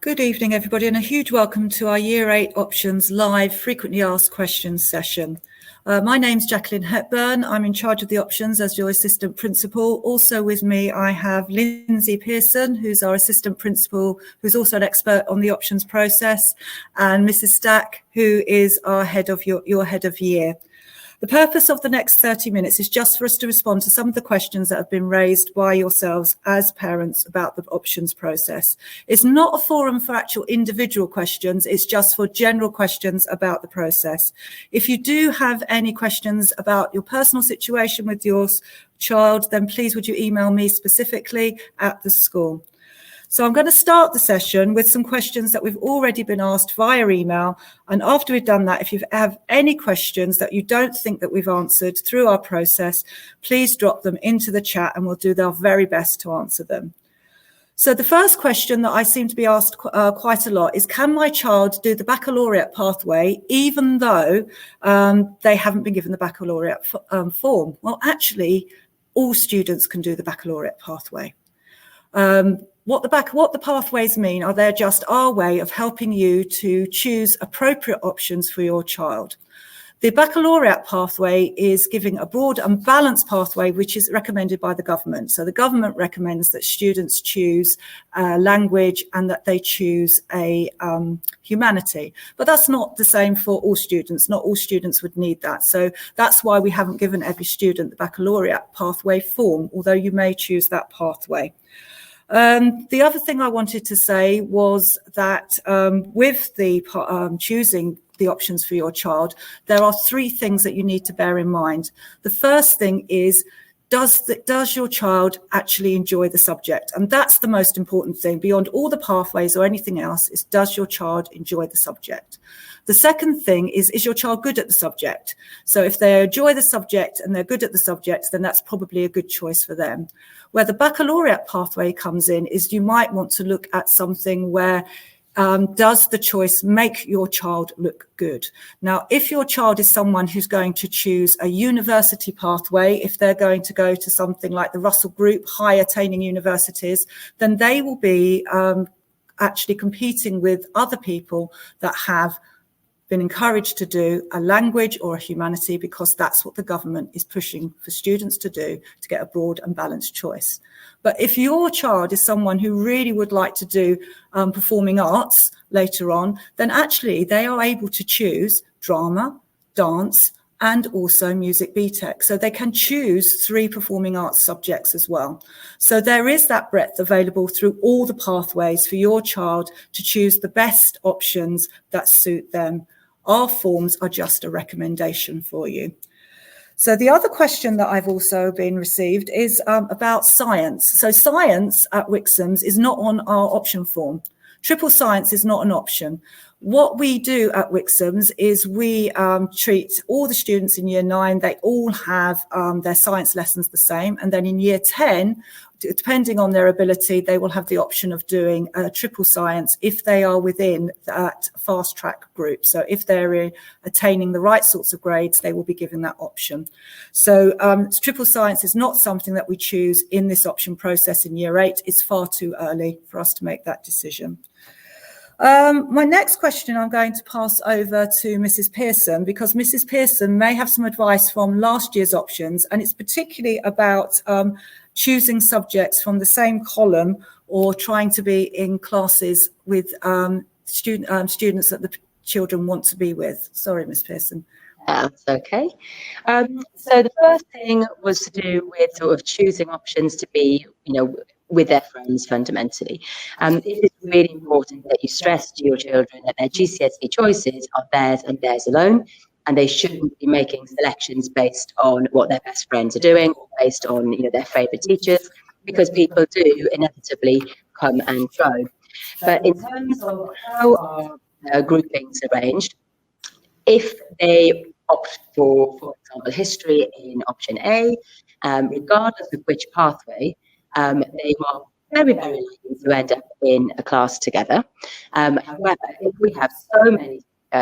Good evening, everybody, and a huge welcome to our Year 8 Options live frequently asked questions session. My name's Jacqueline Hepburn. I'm in charge of the options as your assistant principal. Also with me, I have Lindsay Pearson, who's our assistant principal, who's also an expert on the options process, and Mrs. Stack, who is our head of your head of year. The purpose of the next 30 minutes is just for us to respond to some of the questions that have been raised by yourselves as parents about the options process. It's not a forum for actual individual questions, it's just for general questions about the process. If you do have any questions about your personal situation with your child, then please would you email me specifically at the school. So I'm going to start the session with some questions that we've already been asked via email. And after we've done that, if you have any questions that you don't think that we've answered through our process, please drop them into the chat and we'll do our very best to answer them. So the first question that I seem to be asked quite a lot is, can my child do the baccalaureate pathway even though they haven't been given the baccalaureate form? Well, actually, all students can do the baccalaureate pathway. What the pathways mean are they're just our way of helping you to choose appropriate options for your child. The baccalaureate pathway is giving a broad and balanced pathway, which is recommended by the government. So the government recommends that students choose language and that they choose a humanity. But that's not the same for all students. Not all students would need that. So that's why we haven't given every student the baccalaureate pathway form, although you may choose that pathway. The other thing I wanted to say was that with the choosing the options for your child, there are three things that you need to bear in mind. The first thing is, does your child actually enjoy the subject? And that's the most important thing beyond all the pathways or anything else, is does your child enjoy the subject? The second thing is your child good at the subject? So if they enjoy the subject and they're good at the subject, then that's probably a good choice for them. Where the baccalaureate pathway comes in is you might want to look at something where does the choice make your child look good? Now, if your child is someone who's going to choose a university pathway, if they're going to go to something like the Russell Group, high attaining universities, then they will be actually competing with other people that have been encouraged to do a language or a humanity, because that's what the government is pushing for students to do, to get a broad and balanced choice. But if your child is someone who really would like to do performing arts later on, then actually they are able to choose drama, dance, and also music BTEC. So they can choose 3 performing arts subjects as well. So there is that breadth available through all the pathways for your child to choose the best options that suit them. Our forms are just a recommendation for you. So the other question that I've also been received is about science. So science at Wixams is not on our option form. Triple science is not an option. What we do at Wixams is we treat all the students in year 9, they all have their science lessons the same. And then in year 10, depending on their ability, they will have the option of doing a triple science if they are within that fast track group. So if they're attaining the right sorts of grades, they will be given that option. So triple science is not something that we choose in this option process in year 8. It's far too early for us to make that decision. My next question I'm going to pass over to Mrs. Pearson, because Mrs. Pearson may have some advice from last year's options, and it's particularly about choosing subjects from the same column or trying to be in classes with students that the children want to be with. Sorry, Ms. Pearson. That's okay. So the first thing was to do with sort of choosing options to be, with their friends fundamentally. It is really important that you stress to your children that their GCSE choices are theirs and theirs alone, and they shouldn't be making selections based on what their best friends are doing or based on their favourite teachers, because people do inevitably come and go. But in terms of how our groupings arranged, if they opt for example, history in option A, regardless of which pathway, they are very, very likely to end up in a class together. However, if we have so many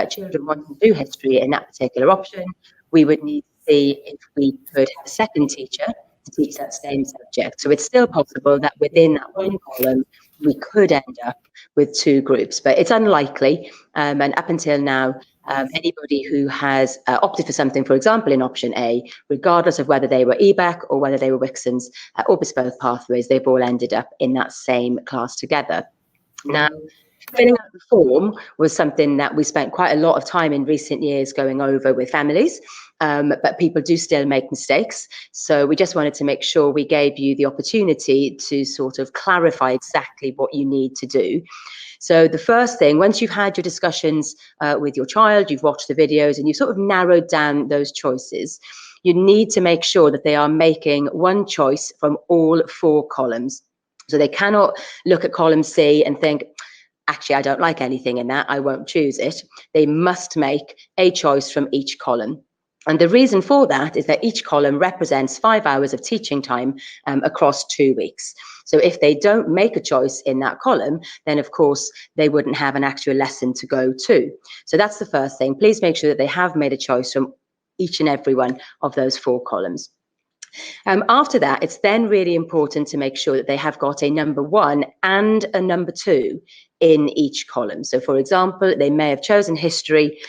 children wanting to do history in that particular option, we would need to see if we could have a second teacher to teach that same subject. So it's still possible that within that one column, we could end up with 2 groups, but it's unlikely. And up until now, anybody who has opted for something, for example, in option A, regardless of whether they were EBAC or whether they were Wixams or bespoke pathways, they've all ended up in that same class together. Now, filling out the form was something that we spent quite a lot of time in recent years going over with families, but people do still make mistakes. So we just wanted to make sure we gave you the opportunity to sort of clarify exactly what you need to do. So the first thing, once you've had your discussions with your child, you've watched the videos and you've sort of narrowed down those choices, you need to make sure that they are making one choice from all 4 columns. So they cannot look at column C and think, actually, I don't like anything in that, I won't choose it. They must make a choice from each column. And the reason for that is that each column represents 5 hours of teaching time across 2 weeks. So if they don't make a choice in that column, then of course they wouldn't have an actual lesson to go to. So that's the first thing. Please make sure that they have made a choice from each and every one of those 4 columns. After that, it's then really important to make sure that they have got a number 1 and a number 2 in each column. So for example, they may have chosen history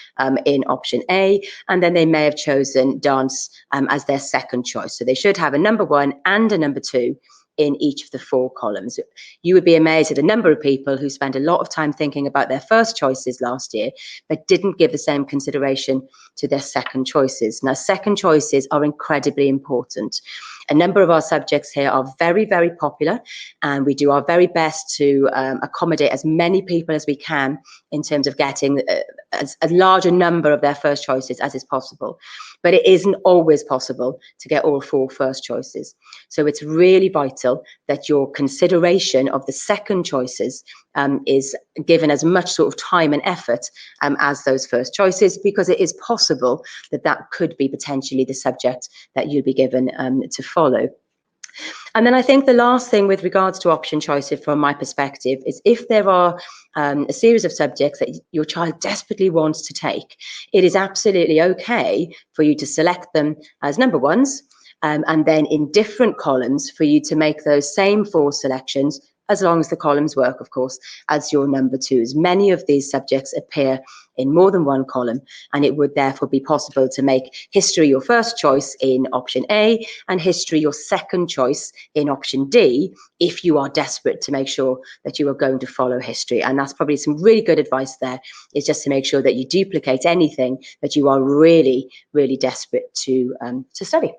in option A, and then they may have chosen dance as their second choice. So they should have a number 1 and a number 2 in each of the 4 columns. You would be amazed at the number of people who spent a lot of time thinking about their first choices last year, but didn't give the same consideration to their second choices. Now, second choices are incredibly important. A number of our subjects here are very, very popular, and we do our very best to accommodate as many people as we can in terms of getting as large a number of their first choices as is possible. But it isn't always possible to get all 4 first choices. So it's really vital that your consideration of the second choices is given as much sort of time and effort as those first choices, because it is possible that that could be potentially the subject that you'll be given to follow. And then I think the last thing with regards to option choices from my perspective is if there are a series of subjects that your child desperately wants to take, it is absolutely okay for you to select them as number 1s, and then in different columns for you to make those same 4 selections, as long as the columns work, of course, as your number 2s. Many of these subjects appear in more than one column, and it would therefore be possible to make history your first choice in option A and history your second choice in option D, if you are desperate to make sure that you are going to follow history. And that's probably some really good advice there, is just to make sure that you duplicate anything that you are really, really desperate to study.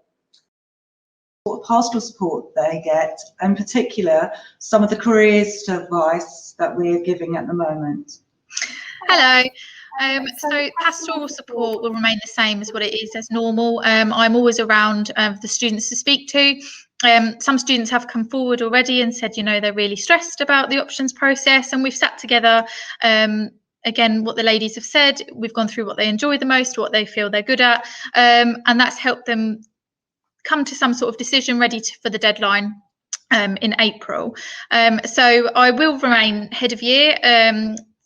Pastoral support they get, in particular some of the careers advice that we're giving at the moment. Hello. So pastoral support will remain the same as what it is as normal. I'm always around the students to speak to. Some students have come forward already and said, you know, they're really stressed about the options process, and we've sat together. Again, what the ladies have said, we've gone through what they enjoy the most, what they feel they're good at, and that's helped them come to some sort of decision ready for the deadline in April. So I will remain head of year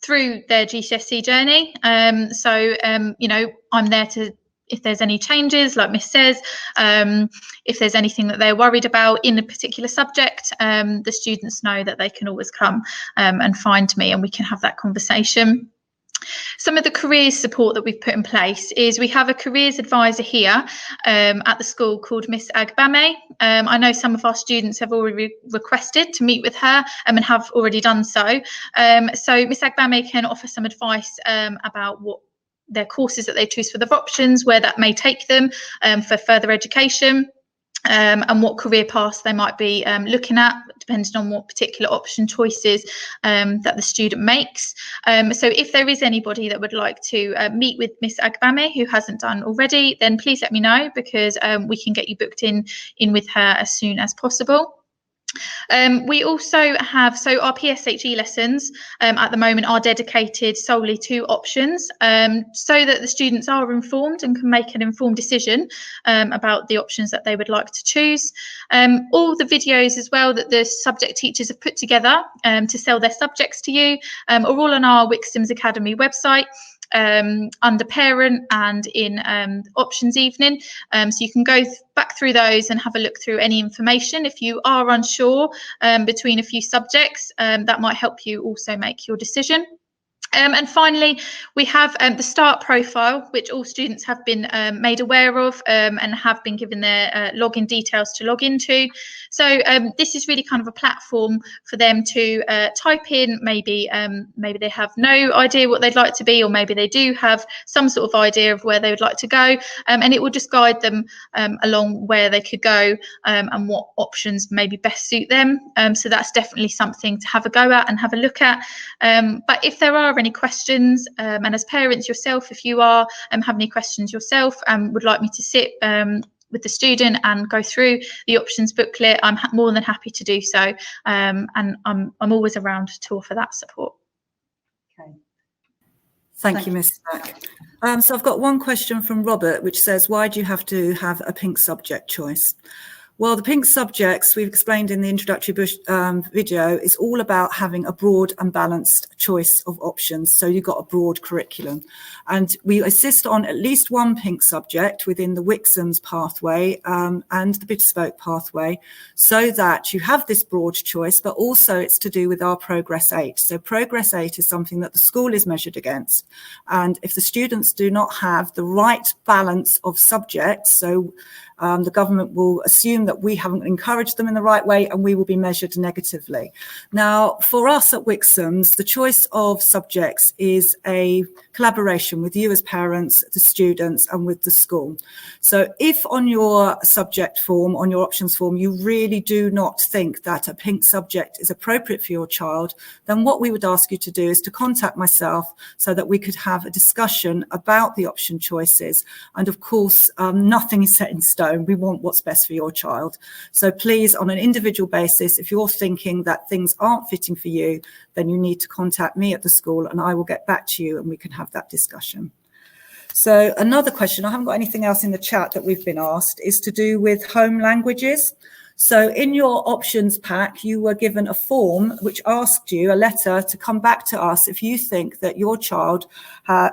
through their GCSE journey. You know, I'm there to, if there's any changes, like Miss says, if there's anything that they're worried about in a particular subject, the students know that they can always come and find me, and we can have that conversation. Some of the careers support that we've put in place is we have a careers advisor here at the school called Miss Agbame. I know some of our students have already requested to meet with her and have already done so. So Miss Agbame can offer some advice about what their courses that they choose for their options, where that may take them for further education. And what career paths they might be looking at, depending on what particular option choices that the student makes. So if there is anybody that would like to meet with Miss Agbame who hasn't done already, then please let me know, because we can get you booked in with her as soon as possible. We also have, so our PSHE lessons at the moment are dedicated solely to options, so that the students are informed and can make an informed decision about the options that they would like to choose. All the videos as well that the subject teachers have put together to sell their subjects to you are all on our Wixams Academy website. under parent and in options evening. So you can go back through those and have a look through any information. If you are unsure between a few subjects, that might help you also make your decision. And finally, we have the START profile, which all students have been made aware of and have been given their login details to log into. So this is really kind of a platform for them to type in, maybe they have no idea what they'd like to be, or maybe they do have some sort of idea of where they would like to go, and it will just guide them along where they could go and what options maybe best suit them. So that's definitely something to have a go at and have a look at. But if there are any questions, and as parents yourself, if you are have any questions yourself and would like me to sit with the student and go through the options booklet, I'm more than happy to do so, and I'm always around to offer that support. Okay. Thank you, Ms. Stack. So I've got one question from Robert, which says, why do you have to have a pink subject choice? Well, the pink subjects, we've explained in the introductory video, is all about having a broad and balanced choice of options. So you've got a broad curriculum. And we assist on at least one pink subject within the Wixams pathway and the bespoke pathway, so that you have this broad choice, but also it's to do with our Progress 8. So Progress 8 is something that the school is measured against. And if the students do not have the right balance of subjects, so the government will assume that we haven't encouraged them in the right way, and we will be measured negatively. Now, for us at Wixams, the choice of subjects is a collaboration with you as parents, the students, and with the school. So if on your subject form, on your options form, you really do not think that a pink subject is appropriate for your child, then what we would ask you to do is to contact myself so that we could have a discussion about the option choices. And of course, nothing is set in stone. We want what's best for your child. So please, on an individual basis, if you're thinking that things aren't fitting for you, then you need to contact me at the school and I will get back to you and we can have that discussion. So another question, I haven't got anything else in the chat that we've been asked, is to do with home languages. So in your options pack, you were given a form which asked you, a letter, to come back to us if you think that your child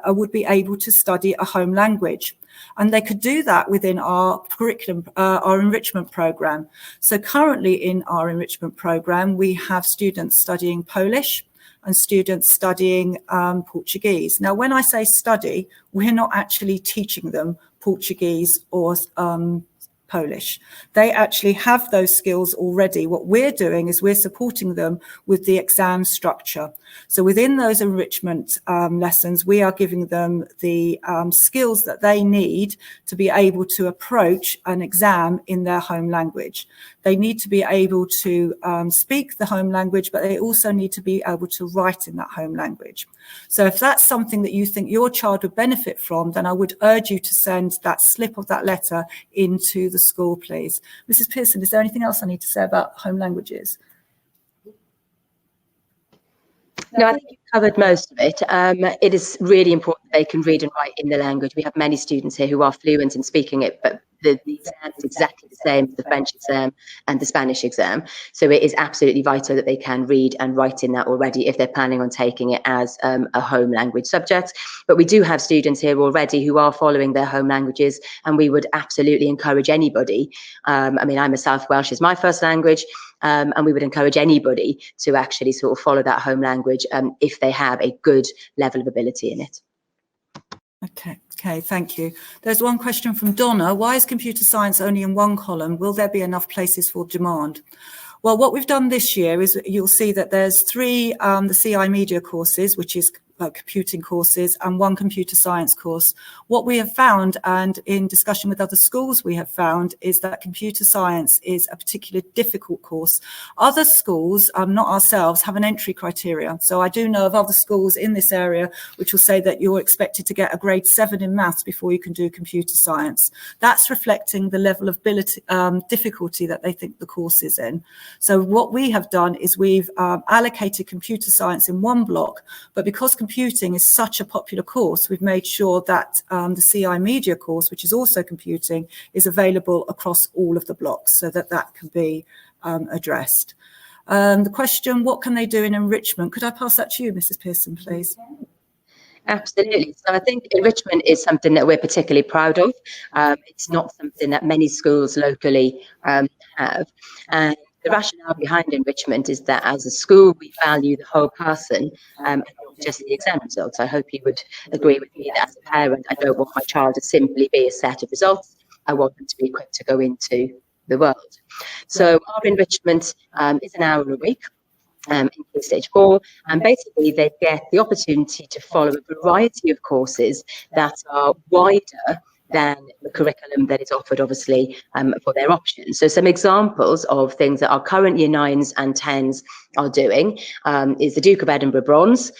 would be able to study a home language. And they could do that within our curriculum, our enrichment program. So currently in our enrichment program, we have students studying Polish and students studying Portuguese. Now, when I say study, we're not actually teaching them Portuguese or Polish. They actually have those skills already. What we're doing is we're supporting them with the exam structure. So within those enrichment lessons, we are giving them the skills that they need to be able to approach an exam in their home language. They need to be able to speak the home language, but they also need to be able to write in that home language. So if that's something that you think your child would benefit from, then I would urge you to send that slip of that letter into the school, please. Mrs. Pearson, is there anything else I need to say about home languages? No, I think you've covered most of it. It is really important they can read and write in the language. We have many students here who are fluent in speaking it, but the exam is exactly the same as the French exam and the Spanish exam. So it is absolutely vital that they can read and write in that already if they're planning on taking it as a home language subject. But we do have students here already who are following their home languages, and we would absolutely encourage anybody. I mean, I'm a South Welsh as my first language, and we would encourage anybody to actually sort of follow that home language if they have a good level of ability in it. Okay, thank you. There's one question from Donna. Why is computer science only in one column? Will there be enough places for demand? Well, what we've done this year is you'll see that there's three the CI media courses, which is computing courses, and one computer science course. What we have found, and in discussion with other schools we have found, is that computer science is a particularly difficult course. Other schools, not ourselves, have an entry criteria. So I do know of other schools in this area which will say that you're expected to get a grade 7 in maths before you can do computer science. That's reflecting the level of difficulty that they think the course is in. So what we have done is we've allocated computer science in one block, but because computing is such a popular course, we've made sure that the CI media course, which is also computing, is available across all of the blocks so that that can be addressed. The question, what can they do in enrichment? Could I pass that to you, Mrs. Pearson, please? Absolutely. So I think enrichment is something that we're particularly proud of. It's not something that many schools locally have. And the rationale behind enrichment is that as a school, we value the whole person and not just the exam results. I hope you would agree with me that as a parent, I don't want my child to simply be a set of results. I want them to be equipped to go into the world. So our enrichment is an hour a week. In Key Stage 4, and basically they get the opportunity to follow a variety of courses that are wider than the curriculum that is offered, obviously, for their options. So some examples of things that our current Year 9s and 10s are doing is the Duke of Edinburgh Bronze,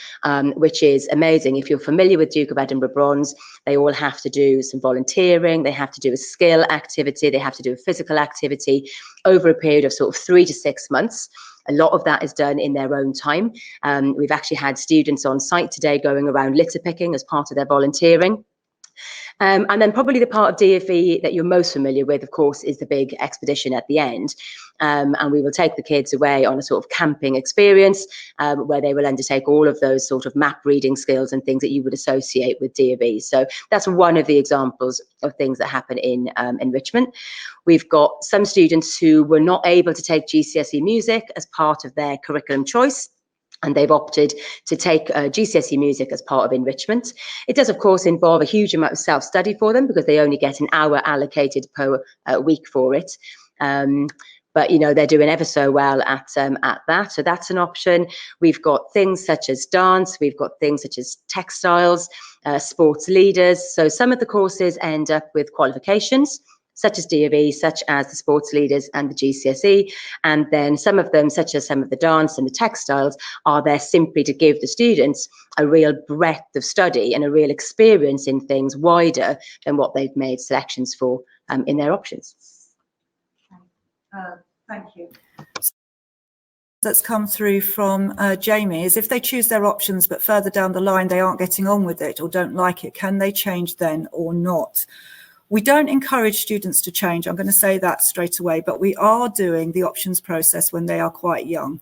which is amazing. If you're familiar with Duke of Edinburgh Bronze, they all have to do some volunteering, they have to do a skill activity, they have to do a physical activity over a period of sort of 3 to 6 months. A lot of that is done in their own time. We've actually had students on site today going around litter picking as part of their volunteering. And then probably the part of DfE that you're most familiar with, of course, is the big expedition at the end. And we will take the kids away on a sort of camping experience where they will undertake all of those sort of map reading skills and things that you would associate with DfE. So that's one of the examples of things that happen in enrichment. We've got some students who were not able to take GCSE music as part of their curriculum choice, and they've opted to take GCSE music as part of enrichment. It does, of course, involve a huge amount of self-study for them because they only get an hour allocated per week for it. But, you know, they're doing ever so well at that. So that's an option. We've got things such as dance. We've got things such as textiles, sports leaders. So some of the courses end up with qualifications, such as DfE, such as the sports leaders and the GCSE. And then some of them, such as some of the dance and the textiles, are there simply to give the students a real breadth of study and a real experience in things wider than what they've made selections for in their options. Thank you. That's come through from Jamie is if they choose their options, but further down the line, they aren't getting on with it or don't like it, can they change then or not? We don't encourage students to change. I'm going to say that straight away, but we are doing the options process when they are quite young.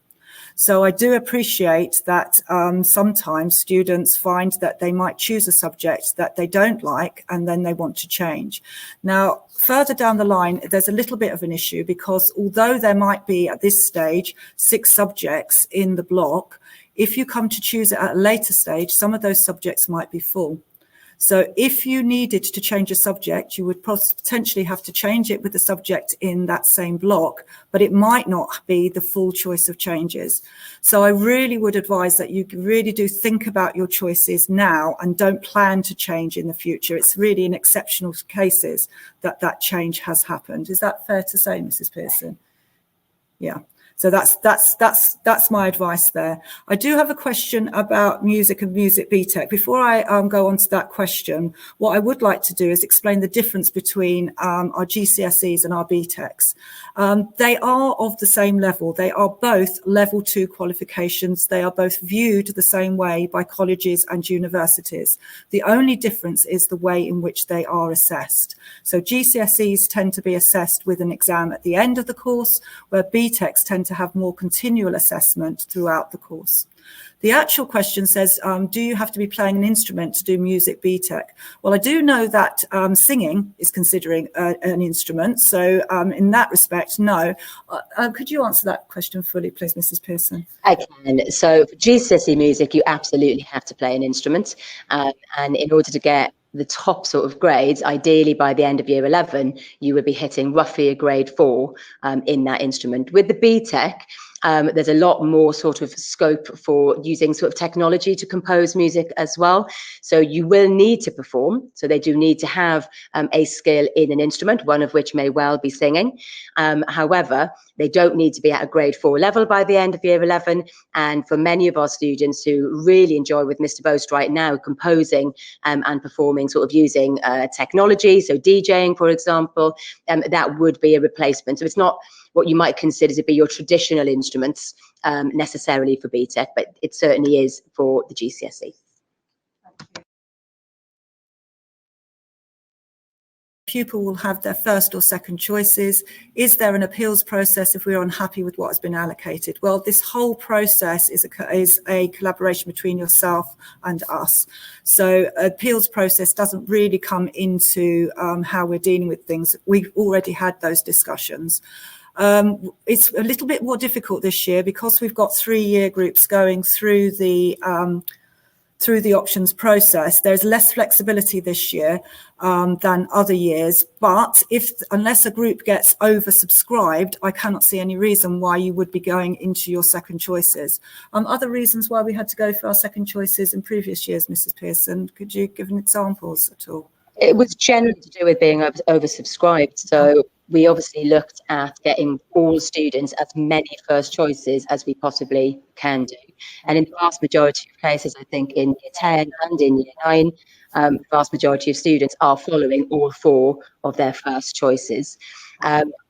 So I do appreciate that sometimes students find that they might choose a subject that they don't like and then they want to change. Now, further down the line, there's a little bit of an issue because although there might be at this stage 6 subjects in the block, if you come to choose it at a later stage, some of those subjects might be full. So if you needed to change a subject, you would potentially have to change it with the subject in that same block, but it might not be the full choice of changes. So I really would advise that you really do think about your choices now and don't plan to change in the future. It's really in exceptional cases that that change has happened. Is that fair to say, Mrs. Pearson? Yeah. So that's my advice there. I do have a question about music and music BTEC. Before I go on to that question, what I would like to do is explain the difference between our GCSEs and our BTECs. They are of the same level. They are both level 2 qualifications. They are both viewed the same way by colleges and universities. The only difference is the way in which they are assessed. So GCSEs tend to be assessed with an exam at the end of the course, where BTECs tend to have more continual assessment throughout the course. The actual question says, do you have to be playing an instrument to do music BTEC? Well, I do know that singing is considering an instrument. So in that respect, no. Could you answer that question fully, please, Mrs. Pearson? I can. So for GCSE music, you absolutely have to play an instrument. And in order to get the top sort of grades, ideally by the end of year 11, you would be hitting roughly a grade 4 in that instrument. With the BTEC, there's a lot more sort of scope for using sort of technology to compose music as well. So you will need to perform. So they do need to have a skill in an instrument, one of which may well be singing. However, they don't need to be at a grade 4 level by the end of year 11. And for many of our students who really enjoy with Mr. Boast right now, composing and performing sort of using technology, so DJing, for example, that would be a replacement. So it's not what you might consider to be your traditional instruments necessarily for BTEC, but it certainly is for the GCSE. pupil will have their first or second choices. Is there an appeals process if we're unhappy with what has been allocated? Well, this whole process is a collaboration between yourself and us. So appeals process doesn't really come into how we're dealing with things. We've already had those discussions. It's a little bit more difficult this year because we've got 3-year groups going through the options process. There's less flexibility this year than other years, but unless a group gets oversubscribed, I cannot see any reason why you would be going into your second choices. Other reasons why we had to go for our second choices in previous years, Mrs. Pearson, could you give examples at all? It was generally to do with being oversubscribed. So we obviously looked at getting all students as many first choices as we possibly can do. And in the vast majority of cases, I think in year 10 and in year 9, the vast majority of students are following all 4 of their first choices.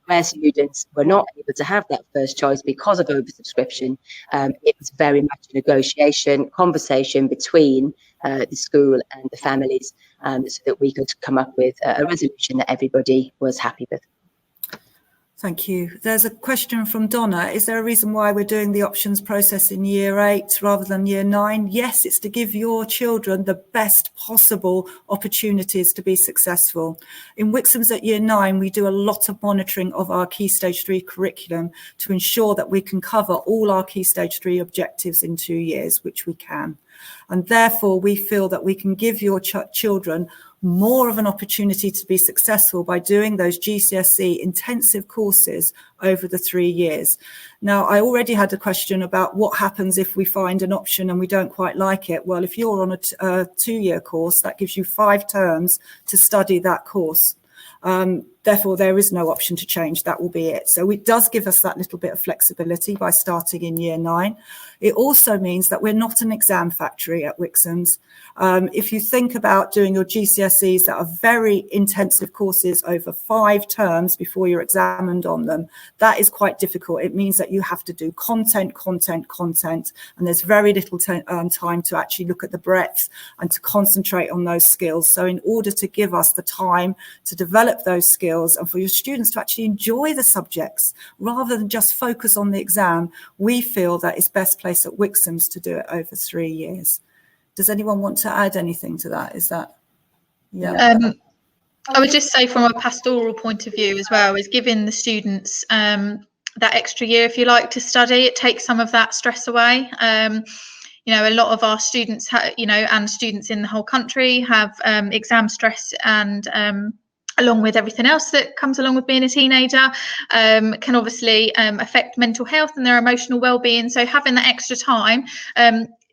Where students were not able to have that first choice because of oversubscription, it was very much a negotiation, conversation between the school and the families, so that we could come up with a resolution that everybody was happy with. Thank you. There's a question from Donna. Is there a reason why we're doing the options process in year 8 rather than year 9? Yes, it's to give your children the best possible opportunities to be successful. In Wixams at year 9, we do a lot of monitoring of our Key Stage 3 curriculum to ensure that we can cover all our Key Stage 3 objectives in 2 years, which we can. And therefore, we feel that we can give your children more of an opportunity to be successful by doing those GCSE intensive courses over the 3 years. Now, I already had a question about what happens if we find an option and we don't quite like it. Well, if you're on a 2-year course, that gives you 5 terms to study that course. Therefore, there is no option to change. That will be it. So it does give us that little bit of flexibility by starting in year 9. It also means that we're not an exam factory at Wixams. If you think about doing your GCSEs that are very intensive courses over 5 terms before you're examined on them, that is quite difficult. It means that you have to do content, and there's very little time to actually look at the breadth and to concentrate on those skills. So in order to give us the time to develop those skills and for your students to actually enjoy the subjects rather than just focus on the exam, we feel that it's best placed at Wixams to do it over 3 years. Does anyone want to add anything to that? Is that, yeah. I would just say from a pastoral point of view as well, is giving the students that extra year, if you like, to study. It takes some of that stress away. A lot of our students, and students in the whole country have exam stress, and along with everything else that comes along with being a teenager, can obviously affect mental health and their emotional well-being. So having that extra time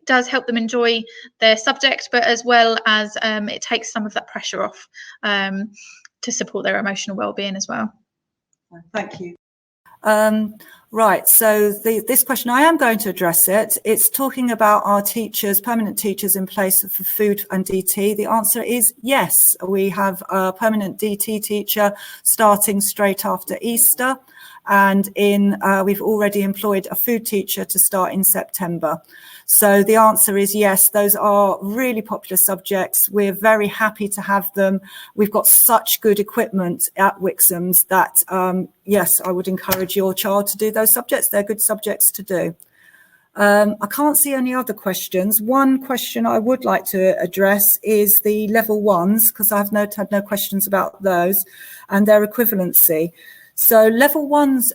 does help them enjoy their subject, but as well as it takes some of that pressure off to support their emotional well-being as well. Thank you. Right, so this question, I am going to address it. It's talking about our teachers, permanent teachers in place for food and DT. The answer is yes. We have a permanent DT teacher starting straight after Easter, and we've already employed a food teacher to start in September. So the answer is yes, those are really popular subjects. We're very happy to have them. We've got such good equipment at Wixams that, yes, I would encourage your child to do those subjects. They're good subjects to do. I can't see any other questions. One question I would like to address is the level 1s, because I've had no questions about those and their equivalency. So level 1's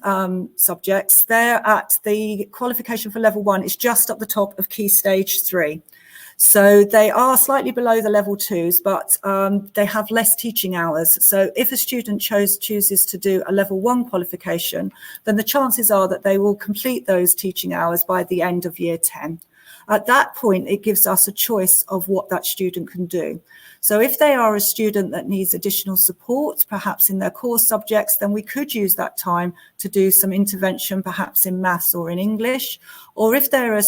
subjects, they're at the qualification for level 1 is just at the top of Key Stage 3. So they are slightly below the level 2s, but they have less teaching hours. So if a student chooses to do a level 1 qualification, then the chances are that they will complete those teaching hours by the end of year 10. At that point, it gives us a choice of what that student can do. So if they are a student that needs additional support, perhaps in their core subjects, then we could use that time to do some intervention, perhaps in maths or in English. Or if they're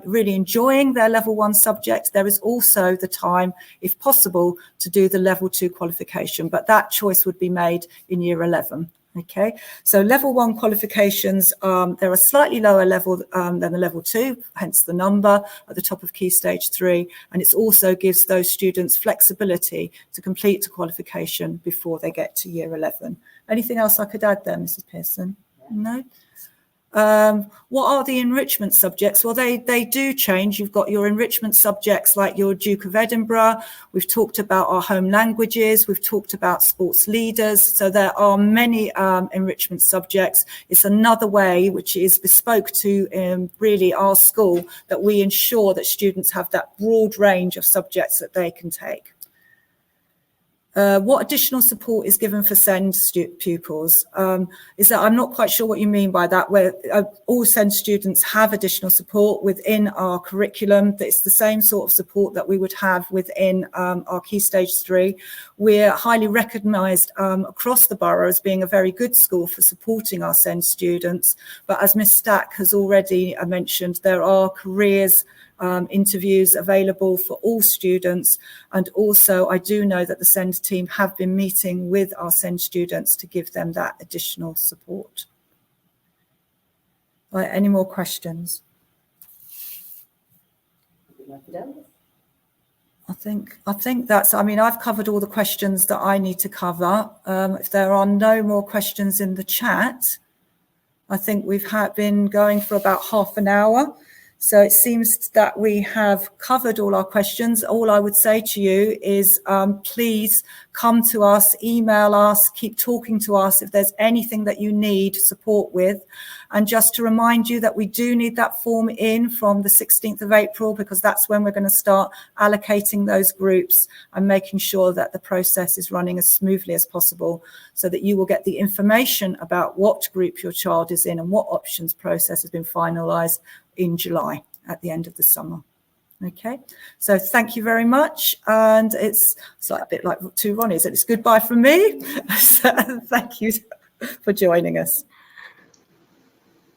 really enjoying their level 1 subject, there is also the time, if possible, to do the level 2 qualification. But that choice would be made in year 11. Okay, so level 1 qualifications, they're a slightly lower level than the level 2, hence the number at the top of Key Stage 3. And it also gives those students flexibility to complete the qualification before they get to year 11. Anything else I could add there, Mrs. Pearson? No? What are the enrichment subjects? Well, they do change. You've got your enrichment subjects like your Duke of Edinburgh. We've talked about our home languages. We've talked about sports leaders. So there are many enrichment subjects. It's another way which is bespoke to really our school that we ensure that students have that broad range of subjects that they can take. What additional support is given for SEND pupils? Is that I'm not quite sure what you mean by that, where all SEND students have additional support within our curriculum. That it's the same sort of support that we would have within our Key Stage 3. We're highly recognised across the borough as being a very good school for supporting our SEND students. But as Ms Stack has already mentioned, there are careers interviews available for all students, and also I do know that the SEND team have been meeting with our SEND students to give them that additional support. Right, any more questions? I think that's, I mean, I've covered all the questions that I need to cover. If there are no more questions in the chat, I think we've been going for about half an hour. So it seems that we have covered all our questions. All I would say to you is please come to us, email us, keep talking to us if there's anything that you need support with. And just to remind you that we do need that form in from the 16th of April, because that's when we're going to start allocating those groups and making sure that the process is running as smoothly as possible, so that you will get the information about what group your child is in and what options process has been finalised in July at the end of the summer. Okay, so thank you very much. And it's like a bit like two Ronnies, it's goodbye from me. So thank you for joining us.